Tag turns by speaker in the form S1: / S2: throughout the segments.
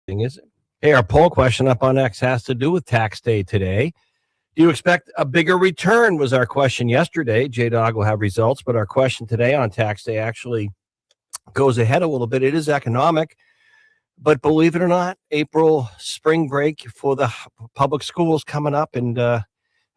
S1: Is it? Hey, our poll question up on X has to do with tax day today. Do you expect a bigger return? Was our question yesterday. J Dog will have results, but our question today on tax day actually goes ahead a little bit. It is economic, but believe it or not, April spring break for the public schools coming up. And the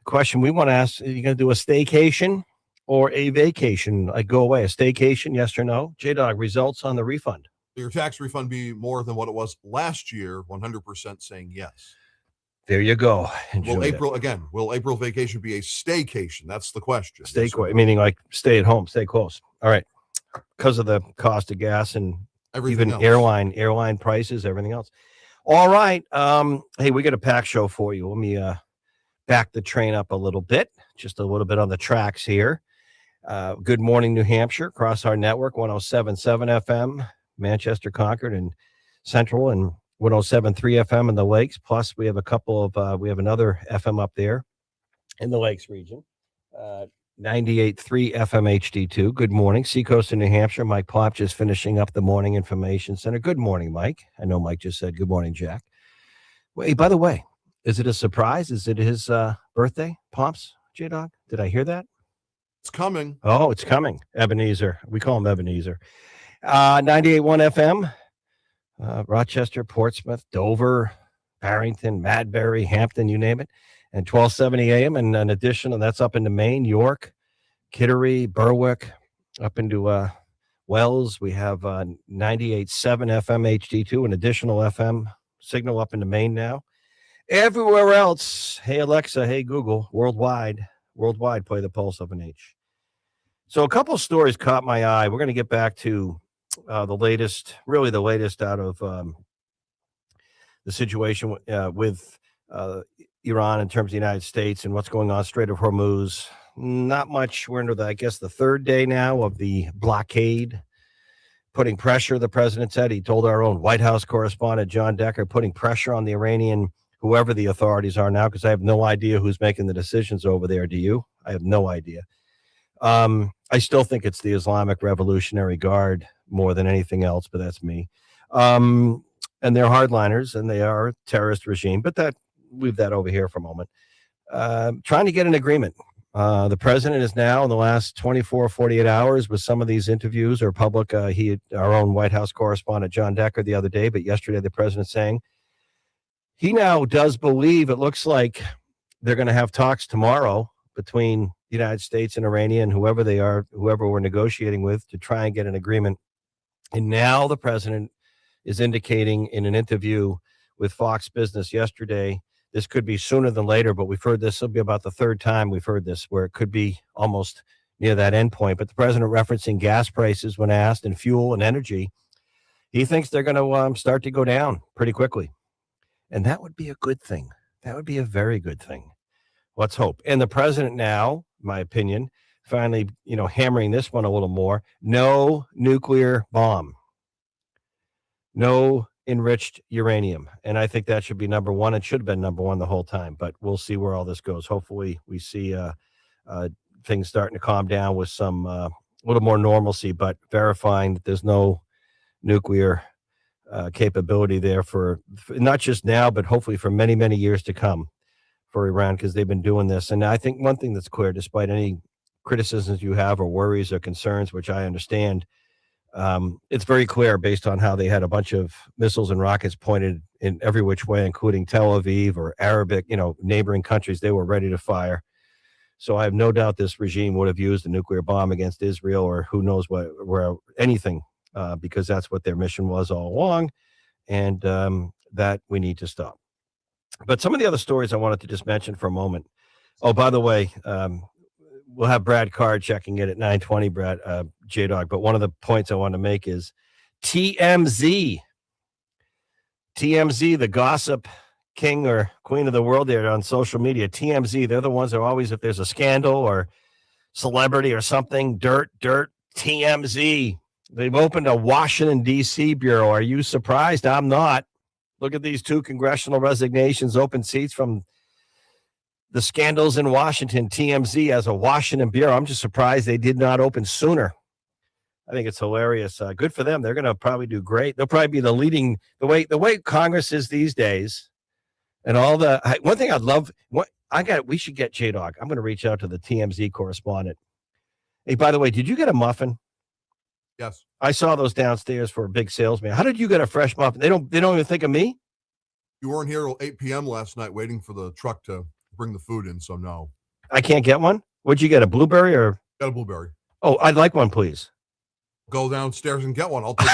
S1: question we want to ask: are you going to do a staycation or a vacation? Like go away, a staycation? Yes or no? J Dog, results on the refund.
S2: Your tax refund be more than what it was last year? 100% saying yes.
S1: There you go.
S2: Will April vacation be a staycation? That's the question.
S1: Stay meaning like stay at home, stay close. All right. Because of the cost of gas and
S2: Everything
S1: even
S2: else.
S1: airline prices, everything else. All right. Hey, we got a packed show for you. Let me back the train up a little bit, just a little bit on the tracks here. Good morning, New Hampshire, across our network, 107.7 FM, Manchester, Concord, and Central, and 107.3 FM in the Lakes. Plus, we have we have another FM up there in the Lakes region. 98.3 FM HD2. Good morning. Seacoast in New Hampshire. Mike Pop just finishing up the Morning Information Center. Good morning, Mike. I know Mike just said good morning, Jack. Wait, by the way, is it a surprise? Is it his birthday, Pops, J-Dog? Did I hear that?
S2: It's coming.
S1: Oh, it's coming. Ebenezer. We call him Ebenezer. 98.1 FM, Rochester, Portsmouth, Dover, Barrington, Madbury, Hampton, you name it. And 1270 AM. And in addition, and that's up into Maine, York, Kittery, Berwick, up into Wells. We have 98.7 FM HD2, an additional FM signal up into Maine now. Everywhere else, hey Alexa, hey Google, worldwide, play the Pulse of an H. So a couple of stories caught my eye. We're going to get back to the latest out of the situation with Iran in terms of the United States and what's going on Strait of Hormuz. Not much. We're into the third day now of the blockade, putting pressure. The president said, he told our own White House correspondent John Decker, putting pressure on the Iranian, whoever the authorities are now, because I have no idea who's making the decisions over there. Do you? I have no idea. I still think it's the Islamic Revolutionary Guard more than anything else, but that's me. And they're hardliners and they are a terrorist regime, but leave that over here for a moment. Trying to get an agreement. The president is now, in the last 24, 48 hours, with some of these interviews or public, our own White House correspondent John Decker the other day, but yesterday the president saying he now does believe it looks like they're going to have talks tomorrow between the United States and Iranian, whoever we're negotiating with, to try and get an agreement. And now the president is indicating in an interview with Fox Business yesterday, this could be sooner than later, but we've heard this will be about the third time we've heard this, where it could be almost near that end point. But the president referencing gas prices when asked, and fuel and energy, he thinks they're going to start to go down pretty quickly. And that would be a good thing. That would be a very good thing. Let's hope. And the president now, in my opinion, finally, hammering this one a little more. No nuclear bomb. No enriched uranium. And I think that should be number one. It should have been number one the whole time, but we'll see where all this goes. Hopefully we see things starting to calm down with some little more normalcy, but verifying that there's no nuclear capability there for not just now, but hopefully for many, many years to come for Iran, because they've been doing this. And I think one thing that's clear, despite any criticisms you have or worries or concerns, which I understand, it's very clear based on how they had a bunch of missiles and rockets pointed in every which way, including Tel Aviv or Arabic, neighboring countries they were ready to fire. So I have no doubt this regime would have used a nuclear bomb against Israel or who knows anything, because that's what their mission was all along. And that we need to stop. But some of the other stories I wanted to just mention for a moment. Oh, by the way, we'll have Brad Card checking in at 9:20, Brad, J-Dog. But one of the points I want to make is TMZ, the gossip king or queen of the world there on social media. TMZ, they're the ones that are always, if there's a scandal or celebrity or something, dirt, TMZ. They've opened a Washington, D.C. bureau. Are you surprised? I'm not. Look at these 2 congressional resignations, open seats from the scandals in Washington. TMZ has a Washington bureau. I'm just surprised they did not open sooner. I think it's hilarious. Good for them. They're going to probably do great. They'll probably be the way Congress is these days, and all the one thing I'd love. We should get J Dog. I'm going to reach out to the TMZ correspondent. Hey, by the way, did you get a muffin?
S2: Yes.
S1: I saw those downstairs for a big salesman. How did you get a fresh muffin? They don't even think of me.
S2: You weren't here till 8 p.m. last night waiting for the truck to bring the food in, so no.
S1: I can't get one. What'd you get? A blueberry or?
S2: Got a blueberry.
S1: Oh, I'd like one, please.
S2: Go downstairs and get one. I'll take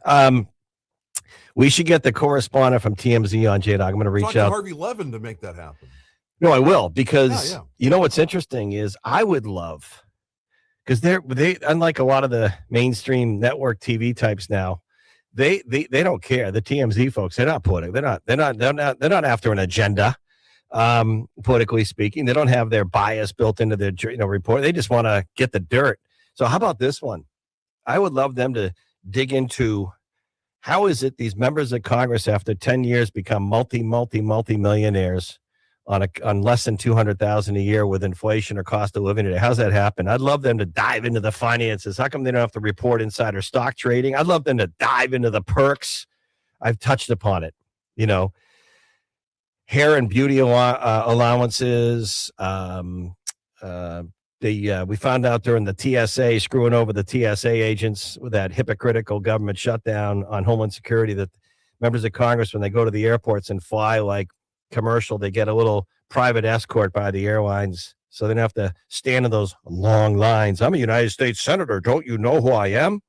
S2: it.
S1: We should get the correspondent from TMZ on, J-Dog. I'm going to reach out.
S2: Harvey Levin to make that happen.
S1: No, I will, because you know what's interesting is I would love, because they unlike a lot of the mainstream network TV types now, they don't care. The TMZ folks, they're not after an agenda. Politically speaking, they don't have their bias built into their report. They just want to get the dirt. So how about this one? I would love them to dig into how is it these members of Congress after 10 years become multi-millionaires on less than $200,000 a year with inflation or cost of living today. How's that happen? I'd love them to dive into the finances. How come they don't have to report insider stock trading? I'd love them to dive into the perks. I've touched upon it, hair and beauty allowances. We found out during the TSA screwing over the TSA agents with that hypocritical government shutdown on Homeland Security that members of Congress, when they go to the airports and fly like commercial, they get a little private escort by the airlines. So they don't have to stand in those long lines. I'm a United States Senator. Don't you know who I am?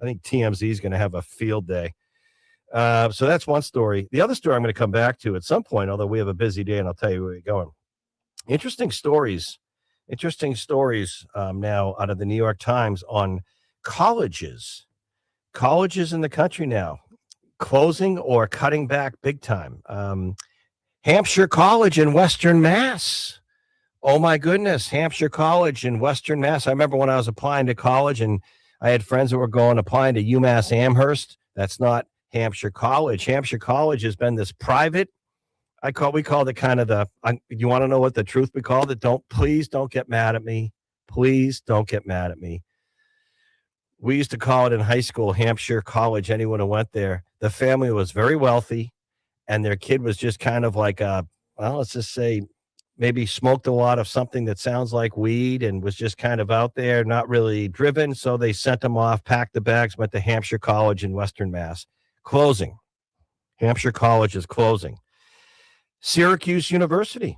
S1: I think TMZ is going to have a field day. So that's one story. The other story I'm going to come back to at some point, although we have a busy day, and I'll tell you where we're going. Interesting stories now out of the New York Times on colleges in the country now closing or cutting back big time. Hampshire College in Western Mass. Oh my goodness, Hampshire College in Western Mass. I remember when I was applying to college and I had friends that were applying to UMass Amherst. That's not Hampshire College. Hampshire College has been this private. We called it kind of you want to know what the truth we called it? Please don't get mad at me. Please don't get mad at me. We used to call it in high school, Hampshire College. Anyone who went there, the family was very wealthy and their kid was just kind of like let's just say maybe smoked a lot of something that sounds like weed and was just kind of out there, not really driven. So they sent them off, packed the bags, went to Hampshire College in Western Mass. Closing. Hampshire College is closing. Syracuse University,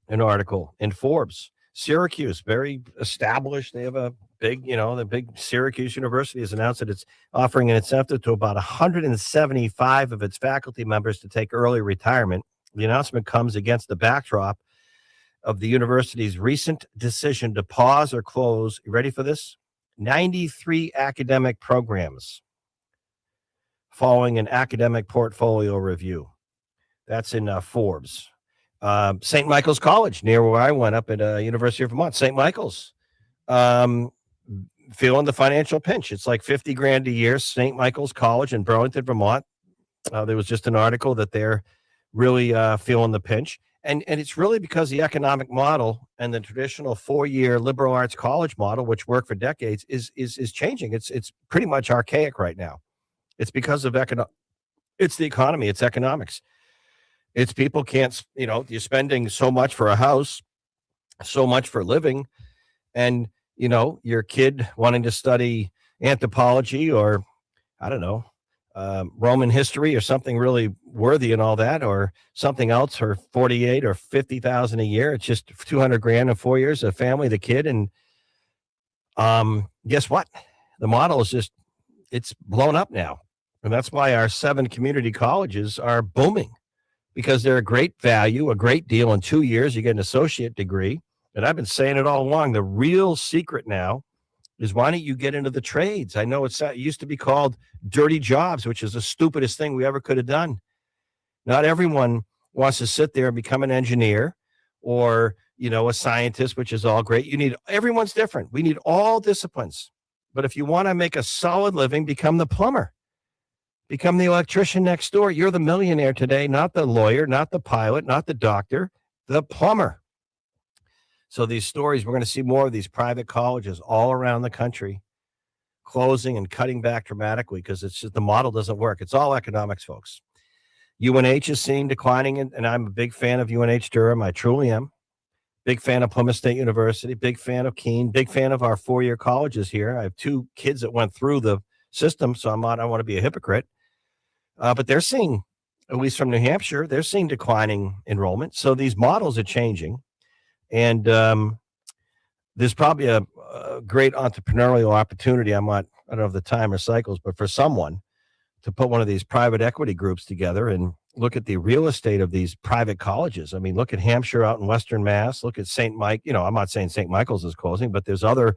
S1: an article in Forbes. Syracuse, very established. They have a big, the big Syracuse University has announced that it's offering an incentive to about 175 of its faculty members to take early retirement. The announcement comes against the backdrop of the university's recent decision to pause or close, you ready for this? 93 academic programs following an academic portfolio review. That's in Forbes. St. Michael's College, near where I went up at University of Vermont. St. Michael's, feeling the financial pinch. It's like $50,000 a year. St. Michael's College in Burlington, Vermont. There was just an article that they're really feeling the pinch. And it's really because the economic model and the traditional 4-year liberal arts college model, which worked for decades, is changing. It's pretty much archaic right now. It's because of it's the economy, it's economics. It's people can't, you're spending so much for a house, so much for living. And, your kid wanting to study anthropology or, I don't know, Roman history or something really worthy and all that, or something else for 48 or 50,000 a year. It's just $200,000 in 4 years, a family, the kid. And guess what? The model is it's blown up now. And that's why our 7 community colleges are booming. Because they're a great value, a great deal. In 2 years, you get an associate degree. And I've been saying it all along. The real secret now is why don't you get into the trades? I know it used to be called dirty jobs, which is the stupidest thing we ever could have done. Not everyone wants to sit there and become an engineer or, a scientist, which is all great. Everyone's different. We need all disciplines. But if you want to make a solid living, become the plumber. Become the electrician next door. You're the millionaire today, not the lawyer, not the pilot, not the doctor, the plumber. So these stories, we're going to see more of these private colleges all around the country closing and cutting back dramatically because it's just the model doesn't work. It's all economics, folks. UNH is seeing declining, and I'm a big fan of UNH Durham. I truly am. Big fan of Plymouth State University, big fan of Keene, big fan of our four-year colleges here. I have two kids that went through the system, so I don't want to be a hypocrite. But they're seeing, at least from New Hampshire, they're seeing declining enrollment. So these models are changing. And there's probably a great entrepreneurial opportunity. I don't know if the timer cycles, but for someone to put one of these private equity groups together and look at the real estate of these private colleges. I mean, look at Hampshire out in Western Mass. Look at St. Mike. I'm not saying St. Michael's is closing, but there's other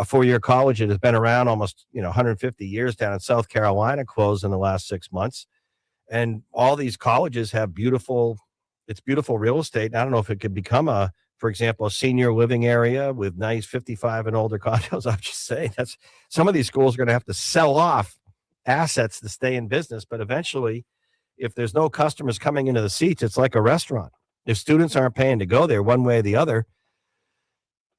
S1: four-year college that has been around almost 150 years down in South Carolina closed in the last 6 months. And all these colleges have beautiful real estate. And I don't know if it could become for example, a senior living area with nice 55 and older condos. I'm just saying that's some of these schools are going to have to sell off assets to stay in business. But eventually, if there's no customers coming into the seats, it's like a restaurant. If students aren't paying to go there one way or the other,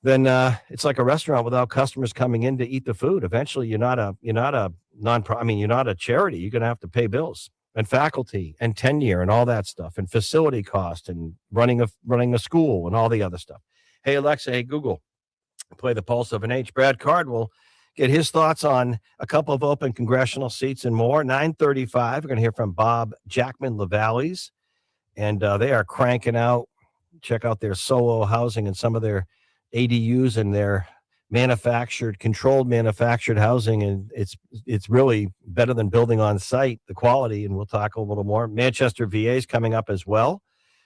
S1: then it's like a restaurant without customers coming in to eat the food. Eventually, you're not a you're not a charity. You're going to have to pay bills and faculty and tenure and all that stuff and facility cost and running a school and all the other stuff. Hey, Alexa, hey, Google, play the Pulse of an H. Brad Card will get his thoughts on a couple of open congressional seats and more. 9:35, we're going to hear from Bob Jackman LaValleys, and they are cranking out. Check out their solo housing and some of their ADUs and their controlled manufactured housing, and it's really better than building on site, the quality, and we'll talk a little more. Manchester VA is coming up as well.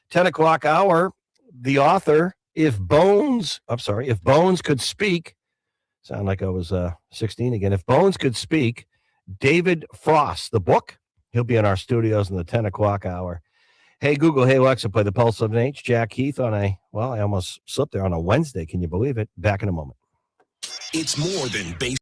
S1: 10 o'clock hour, the author, If Bones Could Speak, sound like I was 16 again. If Bones Could Speak, David Frost, the book, he'll be in our studios in the 10 o'clock hour. Hey, Google, hey, Alexa, play the Pulse of an H. Jack Heath I almost slipped there on a Wednesday. Can you believe it? Back in a moment.
S3: It's more than basic.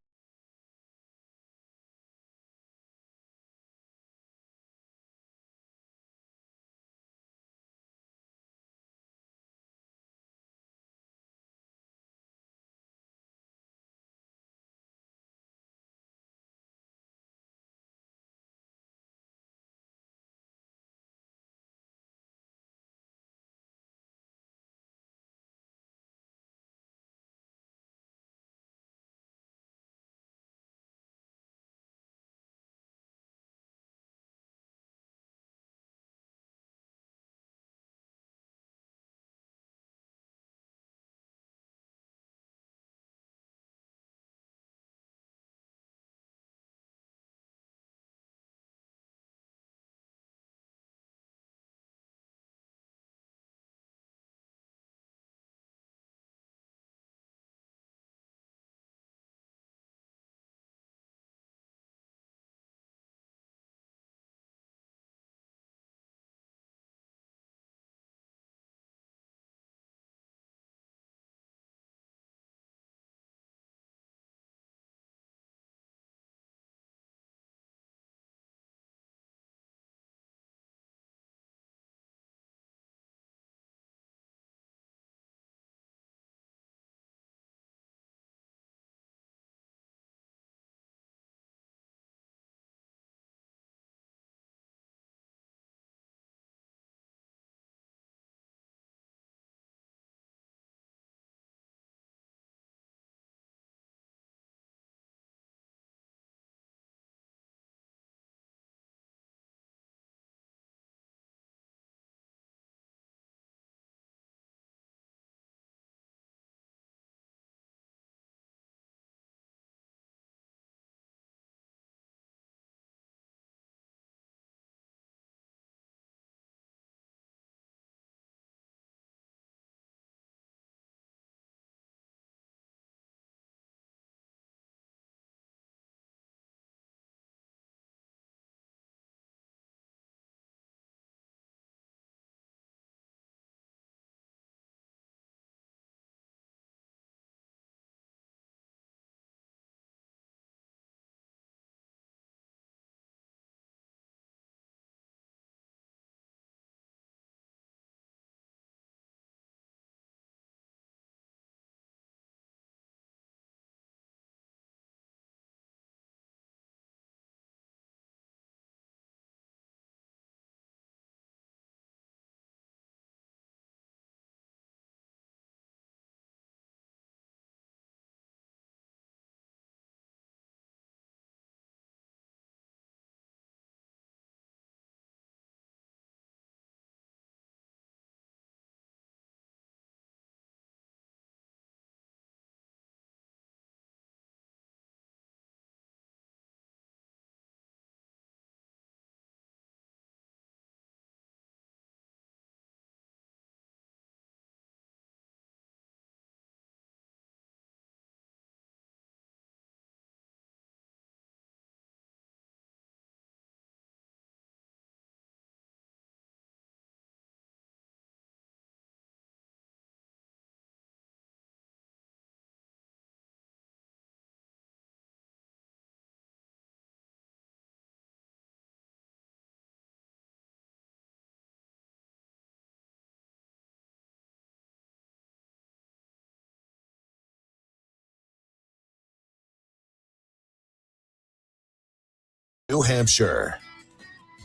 S3: New Hampshire.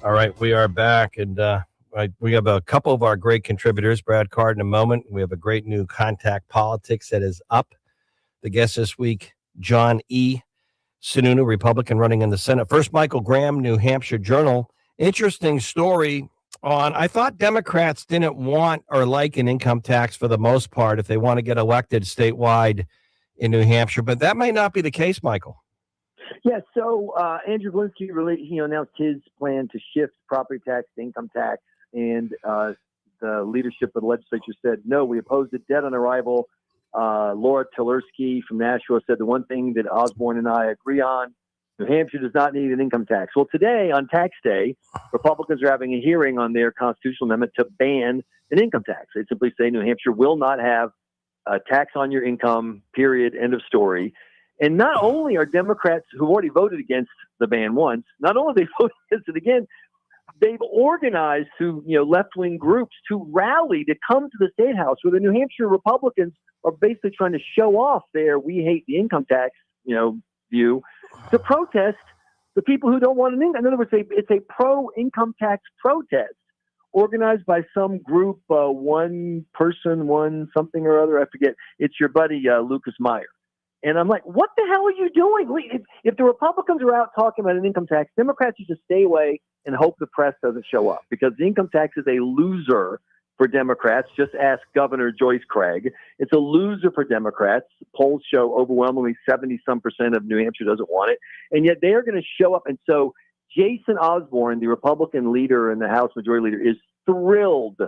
S1: All right, we are back, and we have a couple of our great contributors. Brad Card in a moment. We have a great new Contact Politics that is up. The guest this week, John E. Sununu, Republican running in the Senate. First, Michael Graham, New Hampshire Journal. Interesting story on, I thought Democrats didn't want or like an income tax for the most part if they want to get elected statewide in New Hampshire, but that may not be the case, Michael.
S4: Yeah, so Andrew Glinski announced his plan to shift property tax to income tax, and the leadership of the legislature said, no, we oppose it dead on arrival. Laura Tversky from Nashua said the one thing that Osborne and I agree on, New Hampshire does not need an income tax. Well, today on tax day, Republicans are having a hearing on their constitutional amendment to ban an income tax. They simply say New Hampshire will not have a tax on your income, period, end of story. And not only are Democrats who've already voted against the ban once, not only they voted against it again, they've organized through left-wing groups to rally to come to the State House, where the New Hampshire Republicans are basically trying to show off their "we hate the income tax" view to protest the people who don't want an income. In other words, it's a pro-income tax protest organized by some group, one person, one something or other. I forget. It's your buddy Lucas Meyer. And I'm like, what the hell are you doing? If the Republicans are out talking about an income tax, Democrats should just stay away and hope the press doesn't show up, because the income tax is a loser for Democrats. Just ask Governor Joyce Craig. It's a loser for Democrats. Polls show overwhelmingly 70-some% of New Hampshire doesn't want it. And yet they are going to show up. And so Jason Osborne, the Republican leader and the House Majority Leader, is thrilled.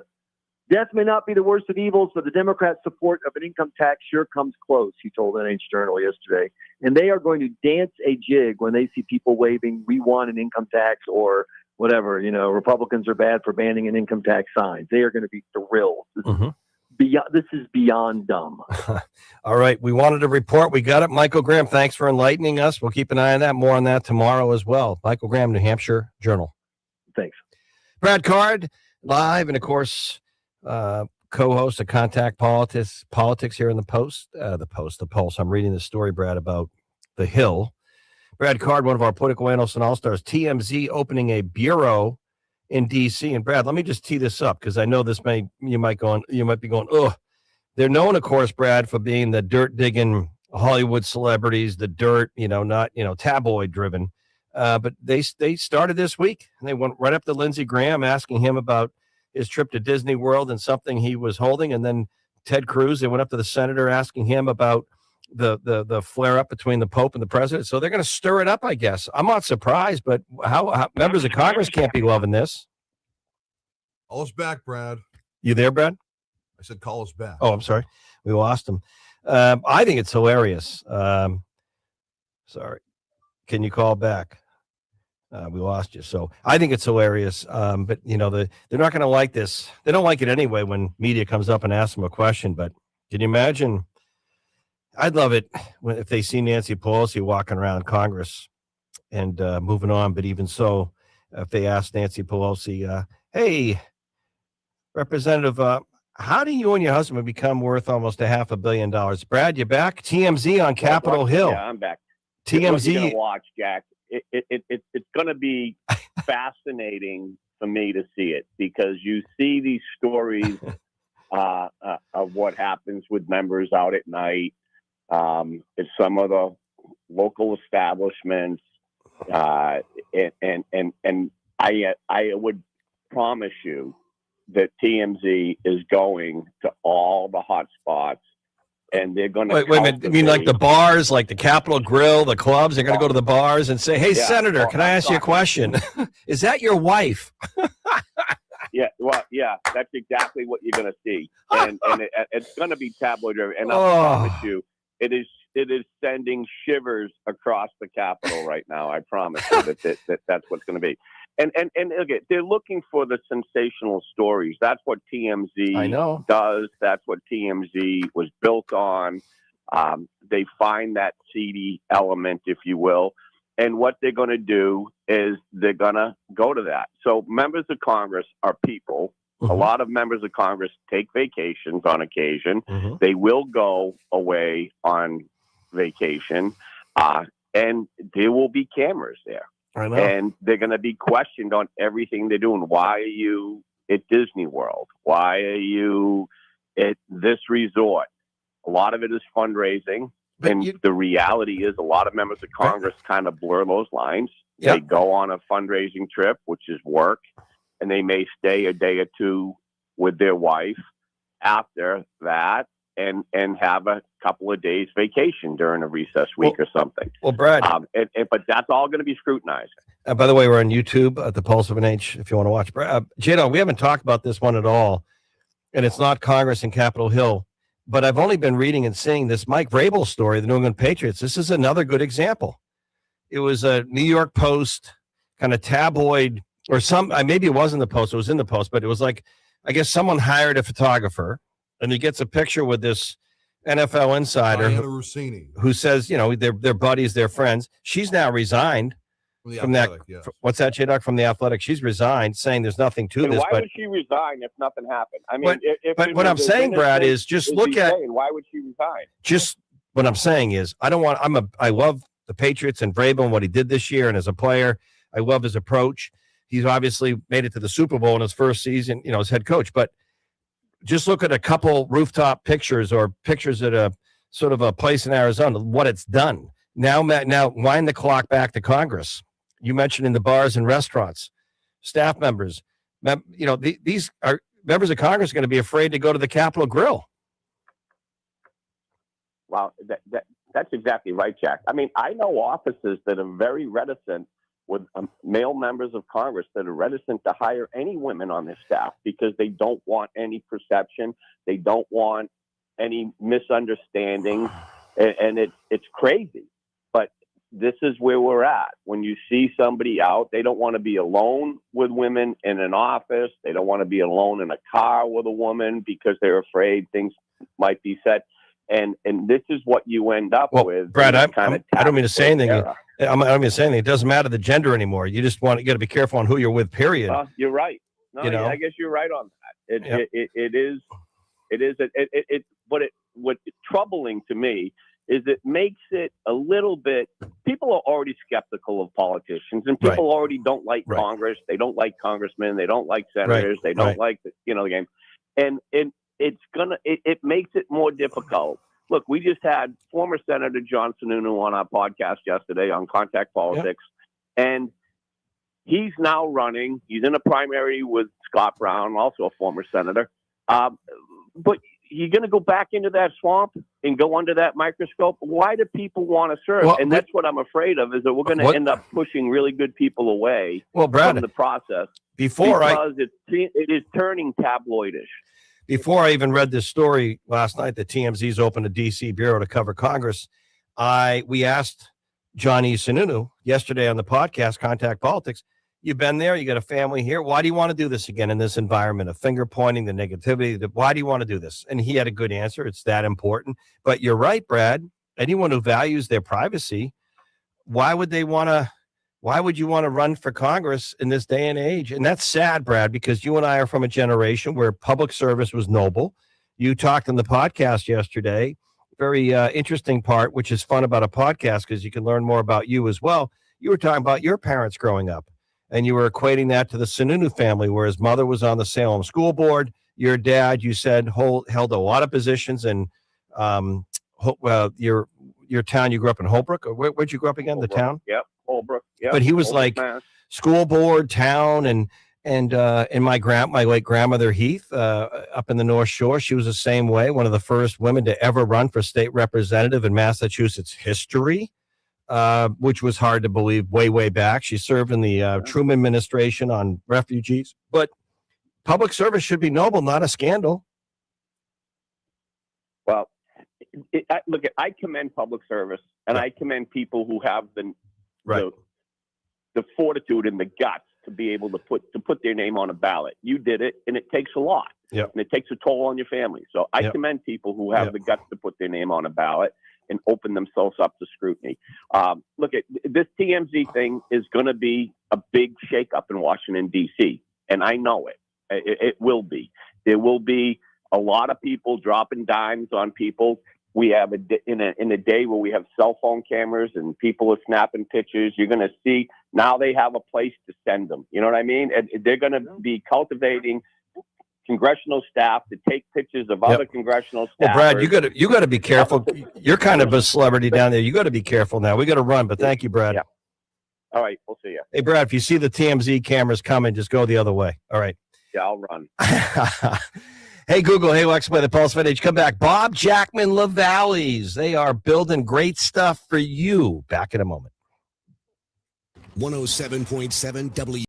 S4: Death may not be the worst of evils, but the Democrat support of an income tax sure comes close, he told NH Journal yesterday. And they are going to dance a jig when they see people waving, "we want an income tax," or whatever, Republicans are bad for banning an income tax signs. They are going to be thrilled. This is beyond dumb.
S1: All right. We wanted a report. We got it. Michael Graham, thanks for enlightening us. We'll keep an eye on that. More on that tomorrow as well. Michael Graham, New Hampshire Journal.
S4: Thanks.
S1: Brad Card, live, and of course, co-host of Contact Politics here in the Pulse. I'm reading the story, Brad, about the Hill. Brad Card, one of our political analysts and all-stars. TMZ opening a bureau in D.C. And Brad, let me just tee this up, because I know you might be going, oh, they're known, of course, Brad, for being the dirt-digging Hollywood celebrities, the dirt, not tabloid-driven. But they started this week, and they went right up to Lindsey Graham asking him about his trip to Disney World and something he was holding. And then Ted Cruz, they went up to the senator asking him about the flare up between the Pope and the president. So they're going to stir it up, I guess. I'm not surprised, but how members of Congress can't be loving this.
S2: Call us back, Brad.
S1: You there, Brad?
S2: I said call us back.
S1: Oh, I'm sorry. We lost him. I think it's hilarious. Sorry. Can you call back? We lost you. So I think it's hilarious. But they're not going to like this. They don't like it anyway when media comes up and asks them a question. But can you imagine? I'd love it if they see Nancy Pelosi walking around Congress and moving on. But even so, if they ask Nancy Pelosi, hey, Representative, how do you and your husband become worth almost $500 million? Brad, you back? TMZ on Capitol Hill.
S5: Yeah, I'm back.
S1: TMZ.
S5: What you're gonna watch, Jack. It's going to be fascinating for me to see it, because you see these stories of what happens with members out at night. It's some of the local establishments, and I would promise you that TMZ is going to all the hot spots, and they're going to
S1: wait a minute. You mean like the bars, like the Capitol Grill, the clubs? They're going to go to the bars and say, "Hey,
S5: Yeah,
S1: Senator,
S5: well,
S1: can I ask you a question? Is that your wife?"
S5: Yeah, well, yeah, that's exactly what you're going to see, and it's going to be tabloid, and I promise you, it is sending shivers across the Capitol right now. I promise you that's what's going to be. And look, they're looking for the sensational stories. That's what TMZ does. That's what TMZ was built on. They find that seedy element, if you will. And what they're going to do is they're going to go to that. So members of Congress are people. Mm-hmm. A lot of members of Congress take vacations on occasion. Mm-hmm. They will go away on vacation, and there will be cameras there.
S1: I know.
S5: And they're going to be questioned on everything they're doing. Why are you at Disney World? Why are you at this resort? A lot of it is fundraising.
S1: But
S5: And the reality is a lot of members of Congress kind of blur those lines.
S1: Yeah.
S5: They go on a fundraising trip, which is work, and they may stay a day or two with their wife after that and have a couple of days vacation during a recess week or something.
S1: Well, Brad,
S5: But that's all going to be scrutinized.
S1: by the way, we're on YouTube at the Pulse of an H if you want to watch. Jado, we haven't talked about this one at all, and it's not Congress and Capitol Hill, but I've only been reading and seeing this Mike Vrabel story, the New England Patriots. This is another good example. It was a New York Post kind of tabloid, or maybe it wasn't the Post, it was in the Post, but it was like, I guess someone hired a photographer, and he gets a picture with this NFL insider
S2: Diana Rossini
S1: who says, they're buddies, they're friends. She's now resigned
S2: from the Athletic, yes.
S1: What's that, J-Doc? From the Athletic. She's resigned, saying there's nothing to
S5: And
S1: this.
S5: why would she resign if nothing happened? I mean,
S1: but what I'm saying, Brad, is just look at.
S5: Why would she resign?
S1: Just what I'm saying is, I love the Patriots and Vrabel and what he did this year, and as a player, I love his approach. He's obviously made it to the Super Bowl in his first season, as head coach. But just look at a couple rooftop pictures or pictures at a sort of a place in Arizona, what it's done. Now wind the clock back to Congress. You mentioned in the bars and restaurants, staff members, these are members of Congress going to be afraid to go to the Capitol Grill.
S5: Wow, that's exactly right, Jack. I mean, I know offices that are very reticent with male members of Congress that are reticent to hire any women on their staff because they don't want any perception. They don't want any misunderstandings. And it's crazy. But this is where we're at. When you see somebody out, they don't want to be alone with women in an office. They don't want to be alone in a car with a woman because they're afraid things might be said. And this is what you end up with.
S1: Brad, I don't mean to say anything. I don't mean to say anything. It doesn't matter the gender anymore. You just got to be careful on who you're with, period.
S5: You're right. No, I guess you're right on that. What's troubling to me is it makes it a little bit, people are already skeptical of politicians, and people already don't like Congress. They don't like congressmen. They don't like senators. They don't like the game. And it makes it more difficult. Look, we just had former Senator John Sununu on our podcast yesterday on Contact Politics, and he's now running. He's in a primary with Scott Brown, also a former senator. But you're going to go back into that swamp and go under that microscope? Why do people want to serve? And that's what I'm afraid of, is that we're going to end up pushing really good people away from the process because it is turning tabloidish.
S1: Before I even read this story last night that TMZ's opened a D.C. bureau to cover Congress, we asked Johnny Sununu yesterday on the podcast, Contact Politics, you've been there, you got a family here. Why do you want to do this again in this environment of finger pointing, the negativity? Why do you want to do this? And he had a good answer. It's that important. But you're right, Brad. Anyone who values their privacy, why would you want to run for Congress in this day and age? And that's sad, Brad, because you and I are from a generation where public service was noble. You talked on the podcast yesterday, very interesting part, which is fun about a podcast because you can learn more about you as well. You were talking about your parents growing up, and you were equating that to the Sununu family, where his mother was on the Salem School Board. Your dad, you said, held a lot of positions in your town. You grew up in Holbrook. Or where'd you grow up again?
S5: Holbrook.
S1: The town?
S5: Yep, Holbrook. Yep.
S1: But he was
S5: Holbrook,
S1: like
S5: Mass.
S1: School board, town, and my late grandmother Heath up in the North Shore. She was the same way. One of the first women to ever run for state representative in Massachusetts history. Which was hard to believe way back. She served in the Truman administration on refugees. But public service should be noble, not a scandal.
S5: Well, I commend public service, and I commend people who have the fortitude and the guts to be able to put their name on a ballot. You did it, and it takes a lot.
S1: Yep.
S5: And it takes a toll on your family. So I commend people who have the guts to put their name on a ballot and open themselves up to scrutiny. Look, this TMZ thing is going to be a big shakeup in Washington, D.C., and I know it. It will be. There will be a lot of people dropping dimes on people. We have in a day where we have cell phone cameras and people are snapping pictures. You're going to see now they have a place to send them. You know what I mean? And they're going to be cultivating congressional staff to take pictures of other congressional staff.
S1: Well, Brad, you got to be careful. You're kind of a celebrity down there. You got to be careful now. We got to run, but thank you, Brad.
S5: Yeah. All right, we'll see you.
S1: Hey, Brad, if you see the TMZ cameras coming, just go the other way. All right.
S5: Yeah, I'll run.
S1: Hey, Google. Hey, Lex, by the Pulse Vintage. Come back. Bob Jackman LaValleys. They are building great stuff for you. Back in a moment.
S3: 107.7 W.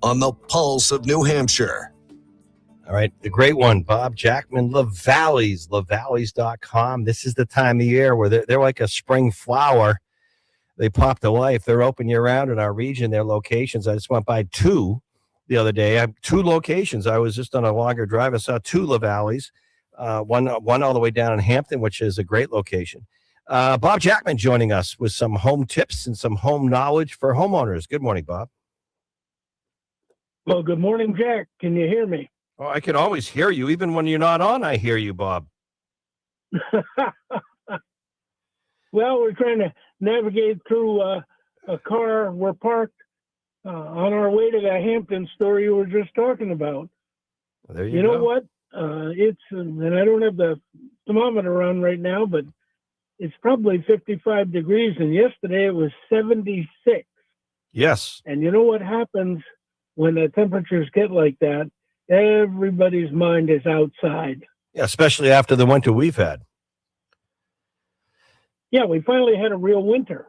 S3: On the pulse of New Hampshire.
S1: All right. The great one, Bob Jackman LaValleys, lavalleys.com. This is the time of year where they're like a spring flower. They pop to life. They're open year round in our region, their locations. I just went by two the other day. I have two locations. I was just on a longer drive. I saw two LaValleys, one all the way down in Hampton, which is a great location. Bob Jackman joining us with some home tips and some home knowledge for homeowners. Good morning, Bob.
S6: Well, good morning, Jack. Can you hear me?
S1: Oh, I can always hear you. Even when you're not on, I hear you, Bob.
S6: Well, we're trying to navigate through a car. We're parked on our way to the Hampton store you were just talking about.
S1: Well, there
S6: You
S1: go.
S6: know what? It's, and I don't have the thermometer on right now, but it's probably 55 degrees. And yesterday it was 76.
S1: Yes.
S6: And you know what happens when the temperatures get like that? Everybody's mind is outside.
S1: Yeah, especially after the winter we've had.
S6: Yeah, we finally had a real winter.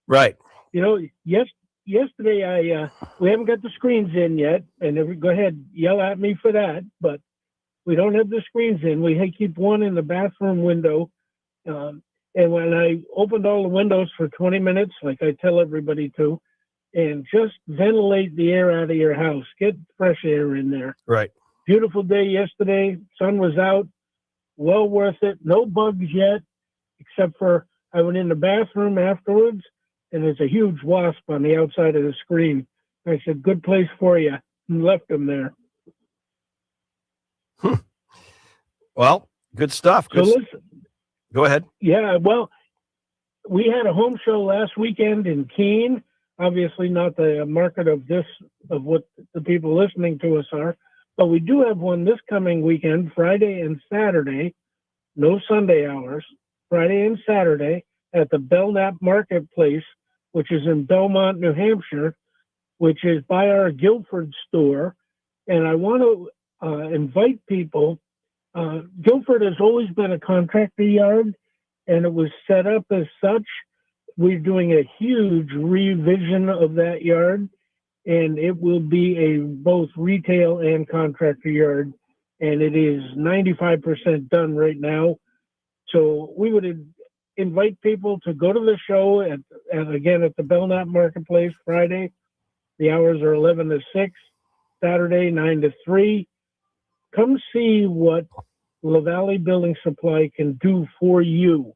S1: Right.
S6: You know, yesterday we haven't got the screens in yet, and go ahead, yell at me for that, but we don't have the screens in. We keep one in the bathroom window. And when I opened all the windows for 20 minutes, like I tell everybody to, and just ventilate the air out of your house, get fresh air in there.
S1: Right.
S6: Beautiful day yesterday. Sun was out. Well worth it. No bugs yet, except for I went in the bathroom afterwards, and there's a huge wasp on the outside of the screen. I said, good place for you, and left them there.
S1: Well, good stuff.
S6: So listen,
S1: Go ahead.
S6: yeah, well, we had a home show last weekend in Keene. Obviously not the market of what the people listening to us are, but we do have one this coming weekend, Friday and Saturday, no Sunday hours, Friday and Saturday at the Belknap Marketplace, which is in Belmont, New Hampshire, which is by our Guilford store. And I want to invite people. Guilford has always been a contractor yard, and it was set up as such. We're doing a huge revision of that yard, and it will be a both retail and contractor yard, and it is 95% done right now. So we would invite people to go to the show at the Belknap Marketplace Friday. The hours are 11 to 6, Saturday 9 to 3. Come see what LaValle Building Supply can do for you.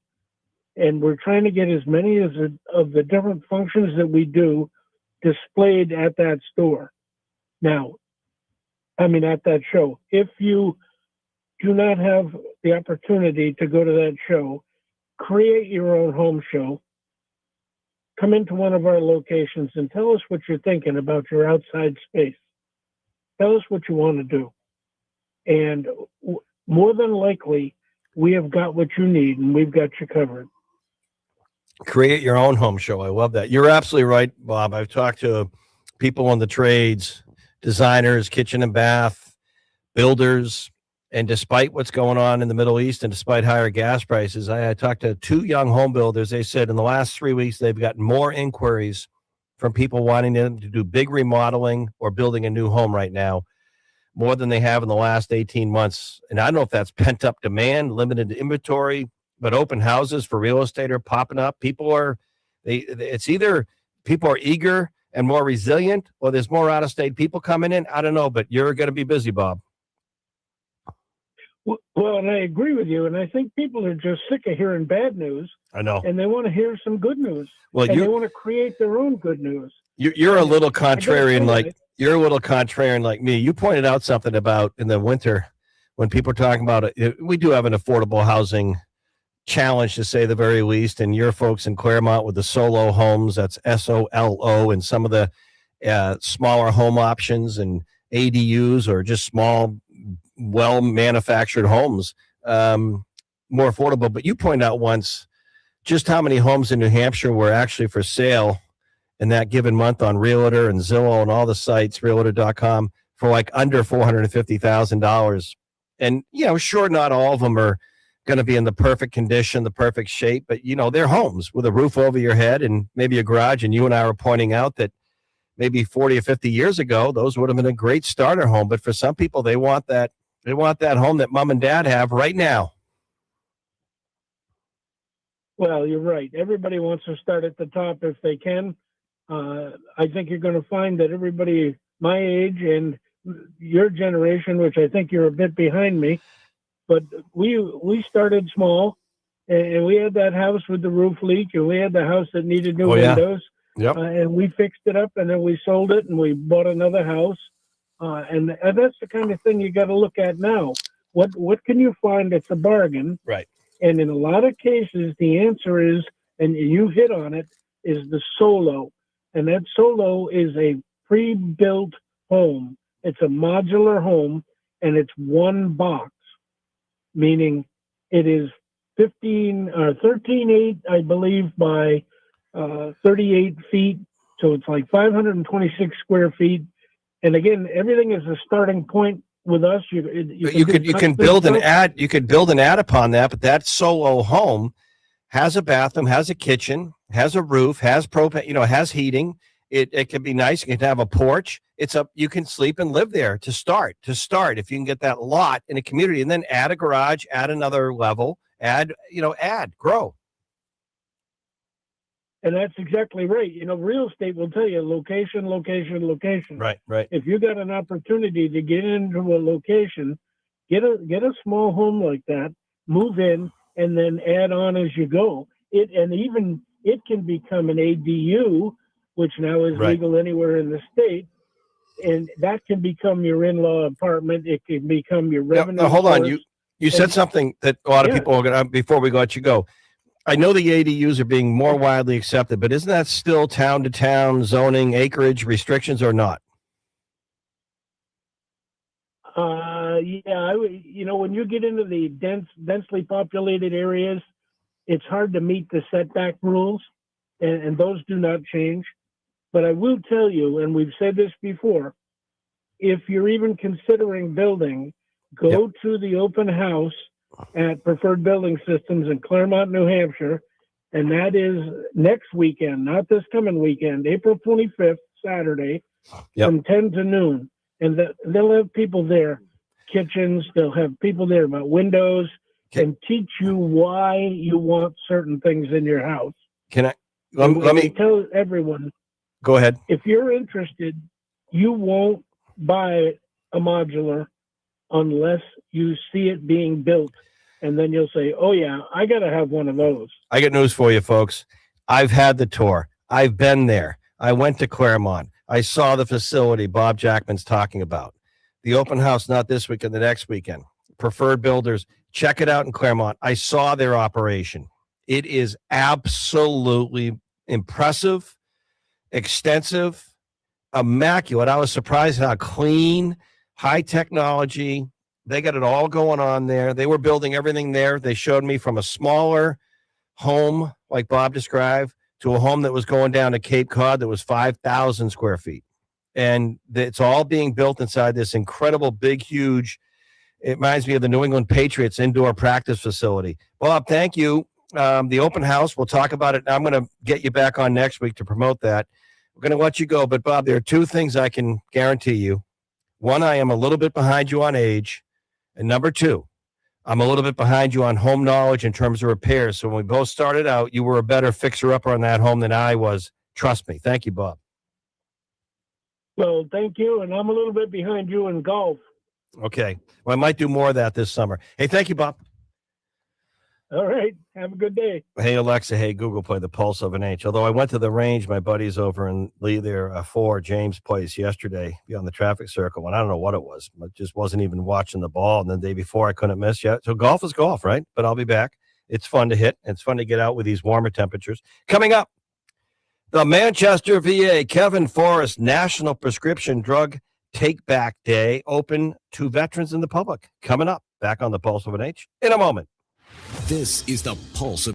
S6: And we're trying to get as many of the different functions that we do displayed at that store. Now, at that show. If you do not have the opportunity to go to that show, create your own home show. Come into one of our locations and tell us what you're thinking about your outside space. Tell us what you want to do. And more than likely, we have got what you need, and we've got you covered.
S1: Create your own home show. I love that. You're absolutely right, Bob. I've talked to people in the trades, designers, kitchen and bath, builders, and despite what's going on in the Middle East and despite higher gas prices, I talked to 2 young home builders. They said in the last 3 weeks, they've gotten more inquiries from people wanting to do big remodeling or building a new home right now, more than they have in the last 18 months. And I don't know if that's pent up demand, limited inventory, but open houses for real estate are popping up. It's either people are eager and more resilient, or there's more out of state people coming in. I don't know, but you're going to be busy, Bob.
S6: Well, and I agree with you. And I think people are just sick of hearing bad news.
S1: I know.
S6: And they want to hear some good news.
S1: Well,
S6: and they want to create their own good news.
S1: You're a little contrarian, you're a little contrarian like me. You pointed out something about in the winter when people are talking about it. We do have an affordable housing challenge, to say the very least. And your folks in Claremont with the solo homes, that's SOLO, and some of the smaller home options and ADUs, or just small, well-manufactured homes, more affordable. But you pointed out once just how many homes in New Hampshire were actually for sale in that given month on Realtor and Zillow and all the sites, Realtor.com, for like under $450,000. And, sure, not all of them are going to be in the perfect condition, the perfect shape, but, they're homes with a roof over your head and maybe a garage. And you and I were pointing out that maybe 40 or 50 years ago, those would have been a great starter home. But for some people, they want that home that mom and dad have right now.
S6: Well, you're right. Everybody wants to start at the top if they can. I think you're going to find that everybody my age and your generation, which I think you're a bit behind me, but we started small, and we had that house with the roof leak, and we had the house that needed new windows.
S1: Yep.
S6: And we fixed it up, and then we sold it, and we bought another house. And that's the kind of thing you got to look at now. What can you find that's a bargain?
S1: Right.
S6: And in a lot of cases, the answer is, and you hit on it, is the solo. And that solo is a pre-built home. It's a modular home, and it's one box, meaning it is 13.8, I believe, by 38 feet. So it's like 526 square feet. And again, everything is a starting point with us,
S1: But you can build an ad. You could build an ad upon that, but that solo home has a bathroom, has a kitchen, has a roof, has propane, has heating. It can be nice. You can have a porch. You can sleep and live there to start. If you can get that lot in a community and then add a garage, add another level, grow.
S6: And that's exactly right. Real estate will tell you location, location, location.
S1: Right.
S6: If you got an opportunity to get into a location, get a small home like that, move in, and then add on as you go. It can become an ADU, which now is
S1: Right.
S6: legal anywhere in the state, and that can become your in-law apartment. It can become your revenue.
S1: Now, hold on.
S6: source.
S1: You said something that a lot of people are going to, before we let you go. I know the ADUs are being more widely accepted, but isn't that still town to town zoning, acreage restrictions, or not?
S6: Yeah, when you get into the densely populated areas, it's hard to meet the setback rules, and those do not change. But I will tell you, and we've said this before, if you're even considering building, go to the open house at Preferred Building Systems in Claremont, New Hampshire, and that is next weekend, not this coming weekend, April 25th, Saturday, from 10 to noon. And they'll have people there, kitchens, they'll have people there about windows, and teach you why you want certain things in your house.
S1: Let me
S6: tell everyone.
S1: Go ahead.
S6: If you're interested, you won't buy a modular unless you see it being built. And then you'll say, oh, yeah, I got to have one of those.
S1: I got news for you, folks. I've had the tour. I've been there. I went to Claremont. I saw the facility Bob Jackman's talking about. The open house, not this weekend, the next weekend. Preferred Builders. Check it out in Claremont. I saw their operation. It is absolutely impressive, extensive, immaculate. I was surprised how clean, high technology. They got it all going on there. They were building everything there. They showed me from a smaller home, like Bob described, to a home that was going down to Cape Cod that was 5,000 square feet. And it's all being built inside this incredible, big, huge, it reminds me of the New England Patriots indoor practice facility. Bob, thank you. The open house, we'll talk about it. I'm going to get you back on next week to promote that. We're going to let you go. But, Bob, there are two things I can guarantee you. One, I am a little bit behind you on age. And number two, I'm a little bit behind you on home knowledge in terms of repairs. So when we both started out, you were a better fixer-upper on that home than I was. Trust me. Thank you, Bob.
S6: Well, thank you. And I'm a little bit behind you in golf.
S1: Okay. Well, I might do more of that this summer. Hey, thank you, Bob.
S6: All right. Have a good day.
S1: Hey, Alexa. Hey, Google, play the Pulse of an H. Although I went to the range, my buddies over in Lee there for James Place yesterday beyond the traffic circle. And I don't know what it was. I just wasn't even watching the ball. And the day before, I couldn't miss yet. So golf is golf, right? But I'll be back. It's fun to hit. It's fun to get out with these warmer temperatures. Coming up, the Manchester VA Kevin Forrest National Prescription Drug Take Back Day, open to veterans and the public. Coming up, back on the Pulse of an H in a moment.
S3: This is the Pulse of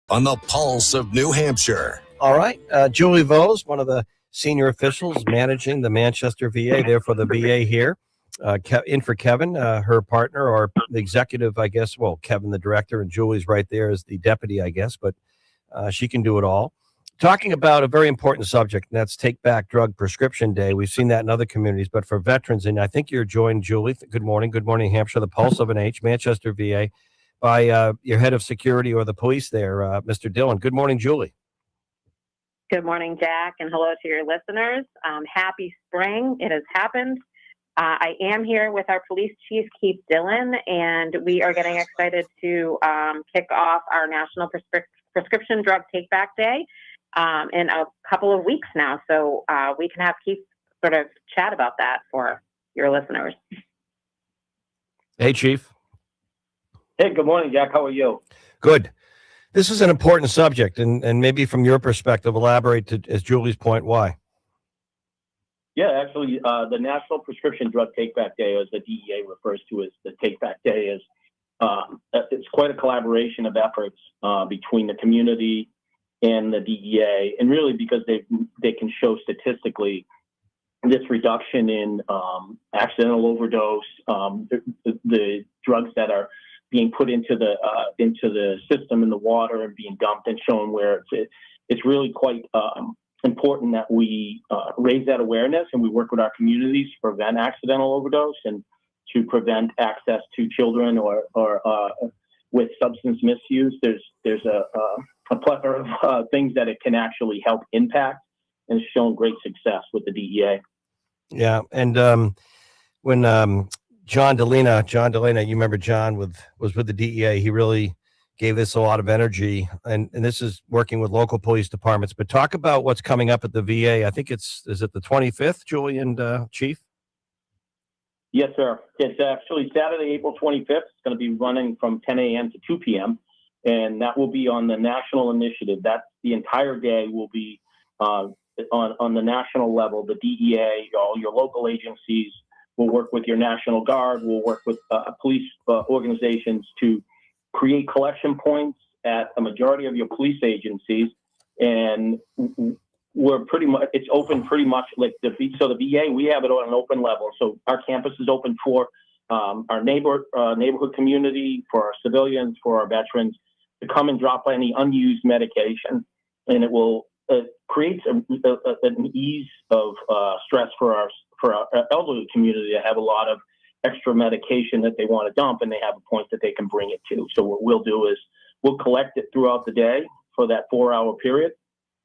S3: on the pulse of New Hampshire.
S1: All right. Julie Vose, one of the senior officials managing the Manchester VA, there for the VA here. In for Kevin, her partner, or the executive, I guess. Well, Kevin, the director, and Julie's right there as the deputy, I guess, but she can do it all. Talking about a very important subject, and that's Take Back Drug Prescription Day. We've seen that in other communities, but for veterans, and I think you're joined, Julie. Good morning, Hampshire, the Pulse of an H, Manchester VA, by your head of security or the police there, Mr. Dillon. Good morning, Julie.
S7: Good morning, Jack, and hello to your listeners. Happy spring. It has happened. I am here with our police chief, Keith Dillon, and we are getting excited to kick off our National Prescription Drug Take Back Day in a couple of weeks now. So we can have Keith sort of chat about that for your listeners.
S1: Hey, Chief.
S8: Hey, good morning, Jack. How are you?
S1: Good. This is an important subject, and maybe from your perspective, elaborate to, as Julie's point, why.
S8: Yeah, actually, the National Prescription Drug Take Back Day, as the DEA refers to as the Take Back Day, is it's quite a collaboration of efforts between the community and the DEA, and really because they can show statistically this reduction in accidental overdose, the drugs that are being put into the system in the water and being dumped, and showing where it's really quite important that we raise that awareness, and we work with our communities to prevent accidental overdose and to prevent access to children or with substance misuse. There's a plethora of things that it can actually help impact, and it's shown great success with the DEA.
S1: Yeah, and when John Delena, you remember John was with the DEA. He really gave this a lot of energy, and this is working with local police departments. But talk about what's coming up at the VA. I think is it the 25th, Julie and Chief?
S8: Yes, sir. It's actually Saturday, April 25th. It's going to be running from 10 a.m. to 2 p.m., and that will be on the national initiative. That's the entire day will be on the national level. The DEA, all your local agencies will work with your National Guard. We'll work with police organizations to create collection points at a majority of your police agencies, and we're pretty much, it's open pretty much like the VA, we have it on an open level. So our campus is open for our neighborhood community, for our civilians, for our veterans to come and drop any unused medication, and it will create an ease of stress for our elderly community that have a lot of extra medication that they want to dump, and they have a point that they can bring it to. So what we'll do is we'll collect it throughout the day for that 4-hour period.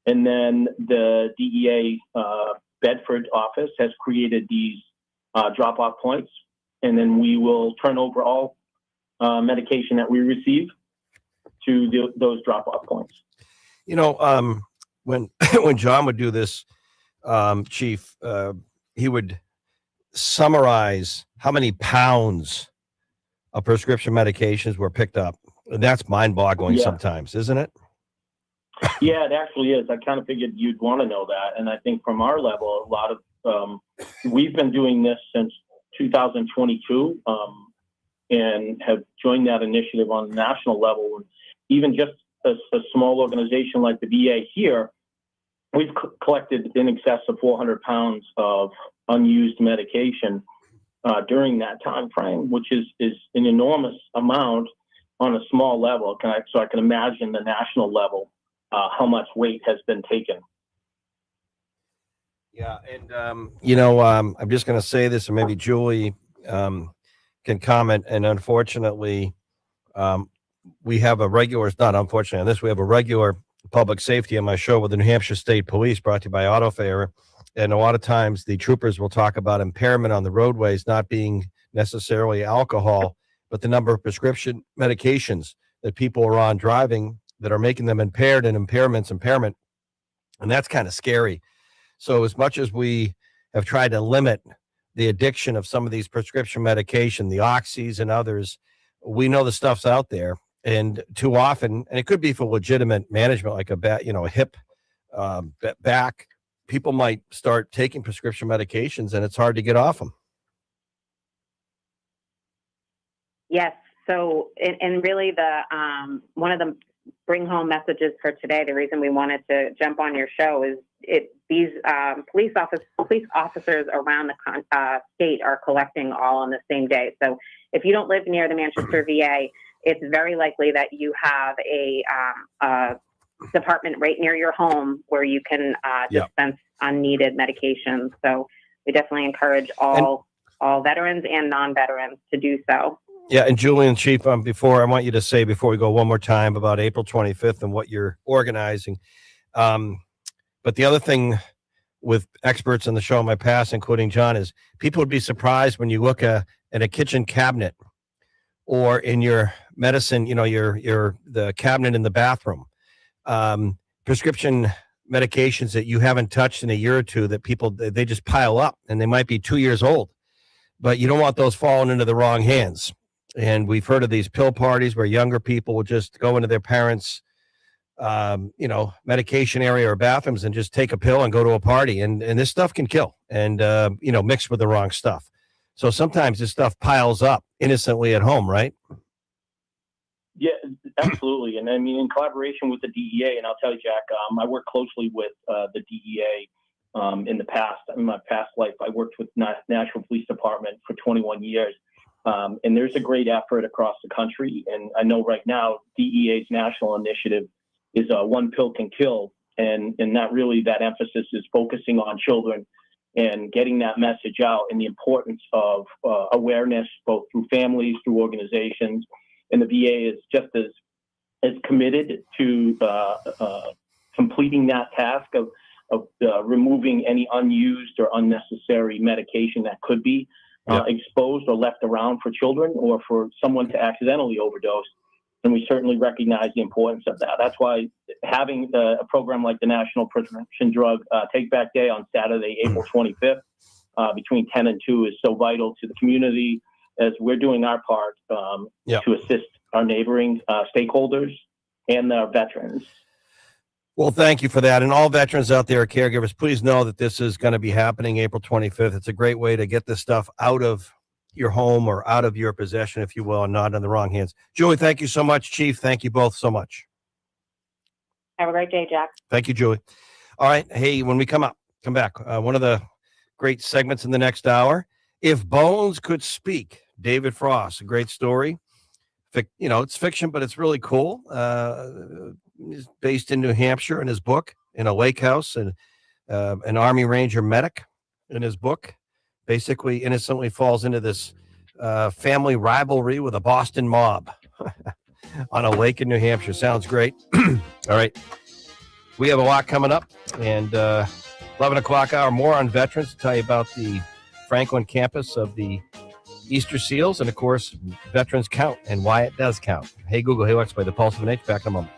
S8: And then the DEA Bedford office has created these drop-off points. And then we will turn over all medication that we receive to those drop-off points.
S1: You know, when John would do this, Chief, he would summarize how many pounds of prescription medications were picked up. And that's mind-boggling sometimes, isn't it?
S8: Yeah, it actually is. I kind of figured you'd want to know that. And I think from our level, a lot of, we've been doing this since 2022 and have joined that initiative on the national level. And even just a small organization like the VA here, we've collected in excess of 400 pounds of unused medication during that time frame, which is an enormous amount on a small level. So I can imagine the national level, how much weight has been taken.
S1: Yeah, and you know, I'm just going to say this, and maybe Julie can comment. And unfortunately, we have a regular. It's not unfortunately on this. We have a regular public safety on my show with the New Hampshire State Police, brought to you by AutoFare. And a lot of times the troopers will talk about impairment on the roadways not being necessarily alcohol, but the number of prescription medications that people are on driving that are making them impaired, and impairment. And that's kind of scary. So as much as we have tried to limit the addiction of some of these prescription medication, the oxys and others, we know the stuff's out there. And too often, and it could be for legitimate management, like a hip, back, people might start taking prescription medications and it's hard to get off them.
S7: Yes. So, and really the, one of the bring home messages for today. The reason we wanted to jump on your show is these police officers around the state are collecting all on the same day. So if you don't live near the Manchester VA, it's very likely that you have a department right near your home where you can dispense unneeded medications. So we definitely encourage all veterans and non-veterans to do so.
S1: Yeah, and Julian, Chief, I want you to say before we go one more time about April 25th and what you're organizing. But the other thing with experts in the show in my past, including John, is people would be surprised when you look at a kitchen cabinet or in your medicine, the cabinet in the bathroom, prescription medications that you haven't touched in a year or two that people, they just pile up and they might be 2 years old, but you don't want those falling into the wrong hands. And we've heard of these pill parties where younger people will just go into their parents' medication area or bathrooms and just take a pill and go to a party. And this stuff can kill and, mixed with the wrong stuff. So sometimes this stuff piles up innocently at home, right?
S8: Yeah, absolutely. And I mean, in collaboration with the DEA, and I'll tell you, Jack, I work closely with the DEA in the past. In my past life, I worked with Nashville Police Department for 21 years. And there's a great effort across the country. And I know right now, DEA's national initiative is One Pill Can Kill. And that emphasis is focusing on children and getting that message out and the importance of awareness, both through families, through organizations. And the VA is just as committed to completing that task of removing any unused or unnecessary medication that could be exposed or left around for children or for someone to accidentally overdose. And we certainly recognize the importance of that. That's why having a program like the National Prescription Drug Take Back Day on Saturday, April 25th, between 10 and 2 is so vital to the community as we're doing our part to assist our neighboring stakeholders and our veterans.
S1: Well, thank you for that. And all veterans out there, caregivers, please know that this is going to be happening April 25th. It's a great way to get this stuff out of your home or out of your possession, if you will, and not in the wrong hands. Julie, thank you so much. Chief, thank you both so much.
S7: Have a great day, Jack.
S1: Thank you, Julie. All right. Hey, when we come back, one of the great segments in the next hour, If Bones Could Speak, David Frost, a great story. It's fiction, but it's really cool. He's based in New Hampshire in his book, in a lake house, and an Army Ranger medic in his book basically innocently falls into this family rivalry with a Boston mob on a lake in New Hampshire. Sounds great. All right. We have a lot coming up, and 11 o'clock hour, more on veterans to tell you about the Franklin campus of the Easter Seals, and of course, Veterans Count and why it does count. Hey Google, hey Alexa, play The Pulse of an H. Back in a moment.